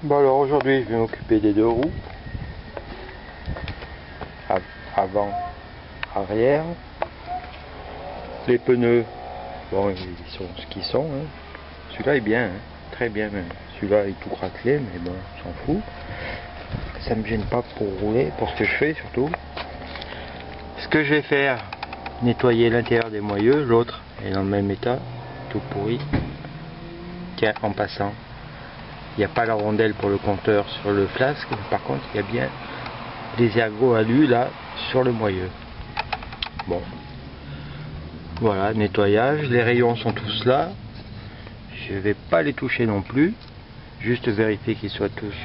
Bon alors aujourd'hui je vais m'occuper des deux roues. Avant, arrière. Les pneus, bon ils sont ce qu'ils sont. Hein. Celui-là est bien, hein. Très bien même. Celui-là est tout craquelé mais bon, on s'en fout. Ça me gêne pas pour rouler, pour ce que je fais surtout. Ce que je vais faire, nettoyer l'intérieur des moyeux, l'autre est dans le même état, tout pourri. Tiens, en passant, il n'y a pas la rondelle pour le compteur sur le flasque, par contre il y a bien des ergots alu là sur le moyeu. Bon, voilà, nettoyage, les rayons sont tous là, je vais pas les toucher non plus, juste vérifier qu'ils soient tous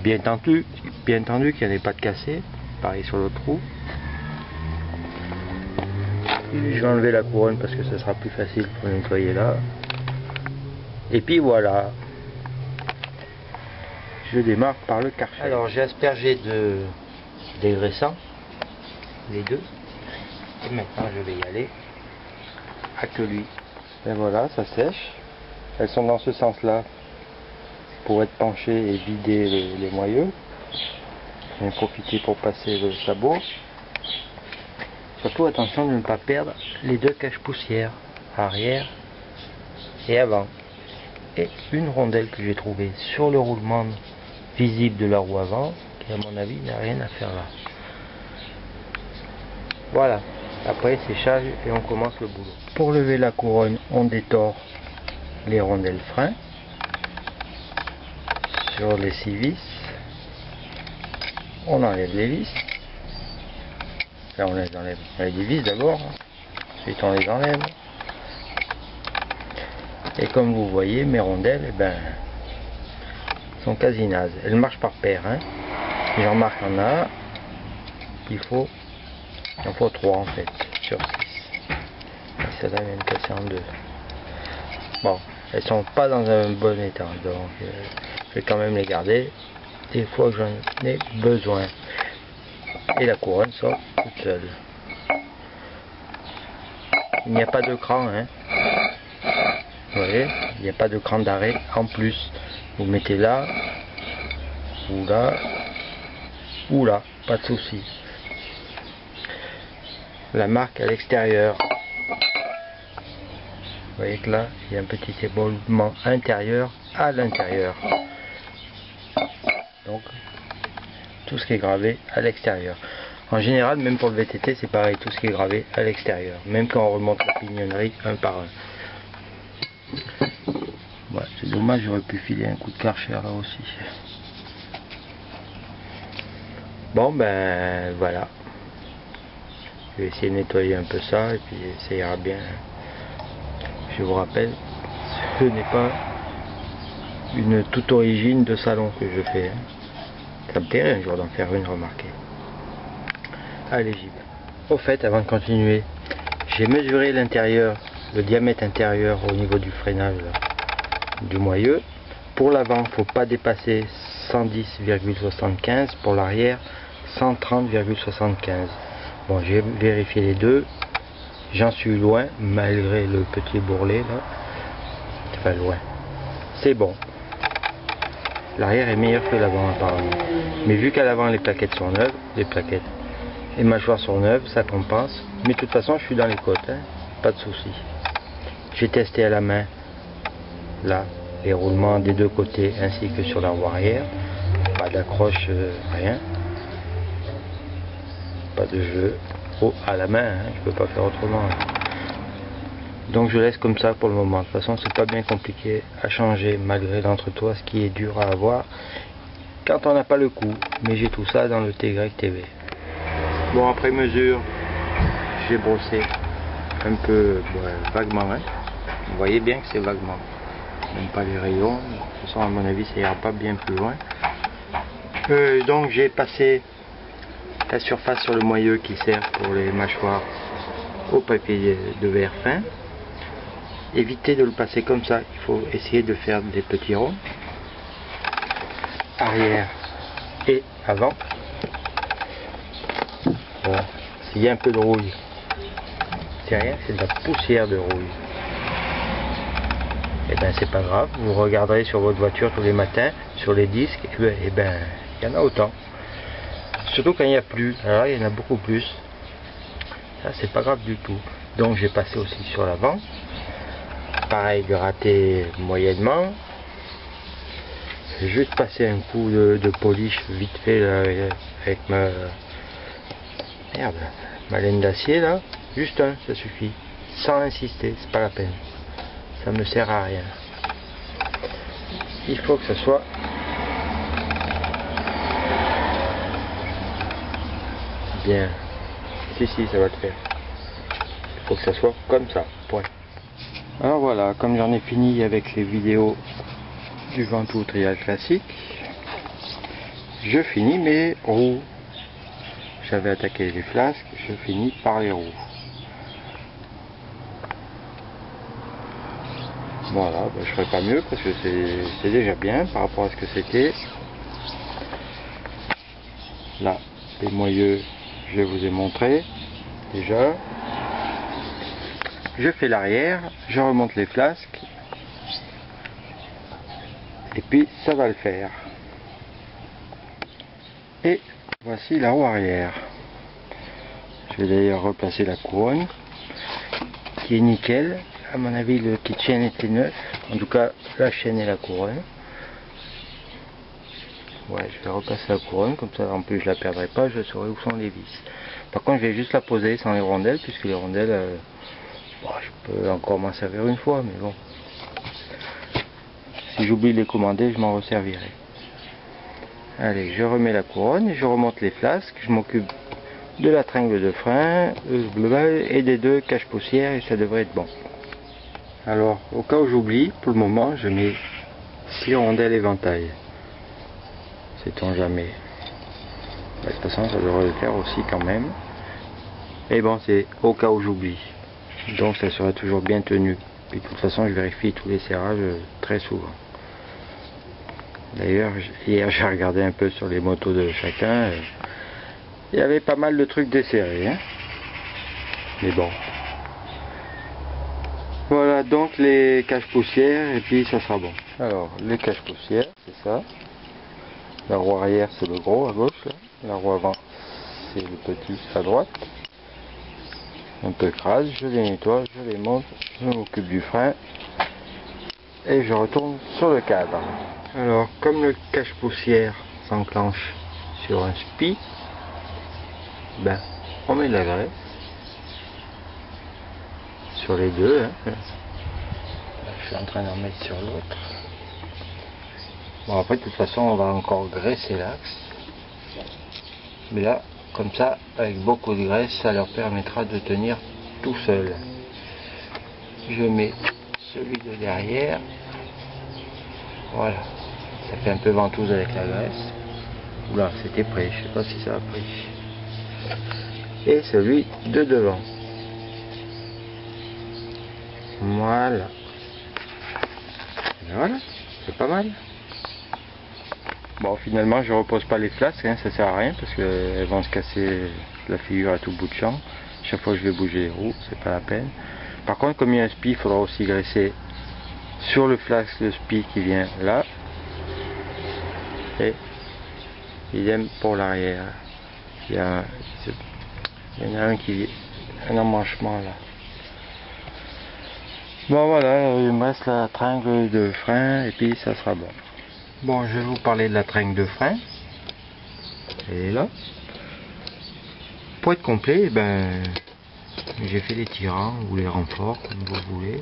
bien tendus qu'il n'y en ait pas de cassé, pareil sur le trou. Je vais enlever la couronne parce que ce sera plus facile pour nettoyer là. Et puis voilà. Je démarre par le Karcher. Alors j'ai aspergé de dégraissant, les deux. Et maintenant je vais y aller. À que lui. Et voilà, ça sèche. Elles sont dans ce sens là pour être penchées et vider les moyeux. Je vais profiter pour passer le sabot. Surtout attention de ne pas perdre les deux cache-poussières, arrière et avant. Et une rondelle que j'ai trouvée sur le roulement visible de la roue avant, qui à mon avis n'a rien à faire là. Voilà, après séchage et on commence le boulot. Pour lever la couronne, on détord les rondelles frein sur les 6 vis. On enlève les vis. Là on les enlève avec des vis d'abord, ensuite on les enlève. Et comme vous voyez, mes rondelles, eh ben, sont quasi nazes. Elles marchent par paire. Hein. J'en marque en a. Il en faut 3 en fait, sur 6. Et celle-là vient de casser en 2. Bon, elles sont pas dans un bon état, donc je vais quand même les garder des fois que j'en ai besoin. Et la couronne sort toute seule. Il n'y a pas de cran, hein. Vous voyez, il n'y a pas de cran d'arrêt en plus. Vous mettez là, ou là, ou là, pas de souci. La marque à l'extérieur. Vous voyez que là, il y a un petit éboulement intérieur à l'intérieur. Donc, tout ce qui est gravé à l'extérieur. En général, même pour le VTT, c'est pareil, tout ce qui est gravé à l'extérieur. Même quand on remonte la pignonnerie un par un. Ouais, c'est dommage, j'aurais pu filer un coup de Karcher là aussi. Bon ben voilà. Je vais essayer de nettoyer un peu ça et puis ça ira bien. Je vous rappelle, ce n'est pas une toute origine de salon que je fais. Ça me plairait un jour d'en faire une, remarquée. Allez, j'y vais. Au fait, avant de continuer, j'ai mesuré l'intérieur, le diamètre intérieur au niveau du freinage là, du moyeu. Pour l'avant, il ne faut pas dépasser 110,75. Pour l'arrière, 130,75. Bon, j'ai vérifié les deux. J'en suis loin, malgré le petit bourrelet là. Enfin, loin. C'est bon. L'arrière est meilleur que l'avant apparemment. Mais vu qu'à l'avant les plaquettes sont neuves, les plaquettes et mâchoires sont neuves, ça compense. Mais de toute façon, je suis dans les côtes, hein. Pas de souci. J'ai testé à la main, là, les roulements des deux côtés ainsi que sur la roue arrière. Pas d'accroche, rien. Pas de jeu. Oh, à la main, hein. Je peux pas faire autrement. Hein. Donc je laisse comme ça pour le moment. De toute façon, c'est pas bien compliqué à changer malgré l'entretoise qui est dur à avoir quand on n'a pas le coup. Mais j'ai tout ça dans le TYTV. Bon, après mesure, j'ai brossé un peu, vaguement. Hein. Vous voyez bien que c'est vaguement. Même pas les rayons. De toute façon, à mon avis, ça ira pas bien plus loin. Donc j'ai passé la surface sur le moyeu qui sert pour les mâchoires au papier de verre fin. Évitez de le passer comme ça, il faut essayer de faire des petits ronds. Arrière et avant. Bon, s'il y a un peu de rouille, c'est rien, c'est de la poussière de rouille. et ben c'est pas grave, vous regarderez sur votre voiture tous les matins, sur les disques, et ben il y en a autant. Surtout quand il n'y a plus, alors il y en a beaucoup plus. Ça c'est pas grave du tout. Donc j'ai passé aussi sur l'avant. Pareil, gratté moyennement. J'ai juste passé un coup de polish vite fait là, avec ma laine d'acier là. Juste un, ça suffit. Sans insister, c'est pas la peine. Ça me sert à rien. Il faut que ça soit bien. Si, ça va le faire. Il faut que ça soit comme ça. Point. Alors voilà, comme j'en ai fini avec les vidéos du Ventoux trial classique, je finis mes roues. J'avais attaqué les flasques, je finis par les roues. Voilà, ben je ferai pas mieux parce que c'est déjà bien par rapport à ce que c'était. Là, les moyeux, je vous ai montré déjà. Je fais l'arrière, je remonte les flasques et puis ça va le faire. Et voici la roue arrière. Je vais d'ailleurs replacer la couronne qui est nickel. À mon avis, le kit chaîne était neuf. En tout cas, la chaîne et la couronne. Ouais, je vais repasser la couronne, comme ça en plus je la perdrai pas, je saurai où sont les vis. Par contre, je vais juste la poser sans les rondelles, puisque les rondelles, bon, je peux encore m'en servir une fois, mais bon. Si j'oublie de les commander, je m'en resservirai. Allez, je remets la couronne, et je remonte les flasques, je m'occupe de la tringle de frein, et des deux cache-poussières, et ça devrait être bon. Alors, au cas où j'oublie, pour le moment, je mets 6 rondelles éventail. Sait-on jamais. De toute façon, ça devrait le faire aussi quand même. Mais bon, c'est au cas où j'oublie. Donc, ça sera toujours bien tenu. Puis, de toute façon, je vérifie tous les serrages très souvent. D'ailleurs, hier, j'ai regardé un peu sur les motos de chacun. Il y avait pas mal de trucs desserrés. Hein, mais bon. Voilà, donc les cache-poussières, et puis ça sera bon. Alors, les cache-poussières, c'est ça. La roue arrière, c'est le gros à gauche. Là. La roue avant, c'est le petit à droite. Un peu crade, je les nettoie, je les monte, je m'occupe du frein. Et je retourne sur le cadre. Alors, comme le cache-poussière s'enclenche sur un spi, ben, on met de la graisse. Sur les deux, hein. Je suis en train d'en mettre sur l'autre. Bon, après de toute façon on va encore graisser l'axe, mais là comme ça avec beaucoup de graisse ça leur permettra de tenir tout seul. Je mets celui de derrière, voilà, ça fait un peu ventouse avec la graisse. Oula, c'était prêt, je sais pas si ça a pris. Et celui de devant. Voilà. Voilà, c'est pas mal. Bon, finalement, je repose pas les flasques, hein, ça sert à rien parce qu'elles vont se casser la figure à tout bout de champ. Chaque fois que je vais bouger les roues, c'est pas la peine. Par contre, comme il y a un spi, il faudra aussi graisser sur le flasque le spi qui vient là. Et idem pour l'arrière. Il y en a un qui un emmanchement là. Bon voilà, il me reste la tringle de frein et puis ça sera bon. Bon, je vais vous parler de la tringle de frein. Elle est là. Pour être complet, ben, j'ai fait les tirants ou les renforts comme vous voulez.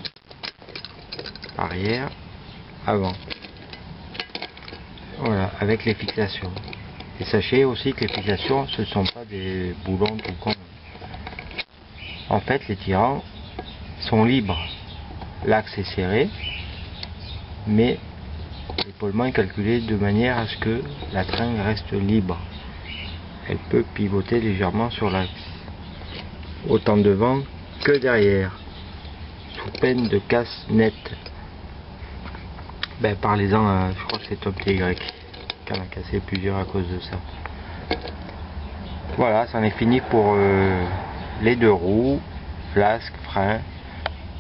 Arrière, avant. Voilà, avec les fixations. Et sachez aussi que les fixations, ce ne sont pas des boulons tout con. En fait, les tirants sont libres. L'axe est serré, mais l'épaulement est calculé de manière à ce que la tringle reste libre. Elle peut pivoter légèrement sur l'axe, autant devant que derrière, sous peine de casse nette. Ben parlez-en, je crois que c'est Top TY qui en a cassé plusieurs à cause de ça. Voilà, c'en est fini pour les deux roues, flasque, frein.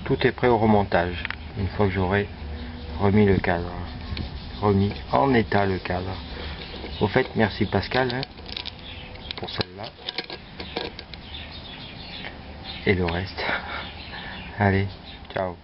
Tout est prêt au remontage, une fois que j'aurai remis le cadre. Remis en état le cadre. Au fait, merci Pascal hein, pour celle-là. Et le reste. Allez, ciao.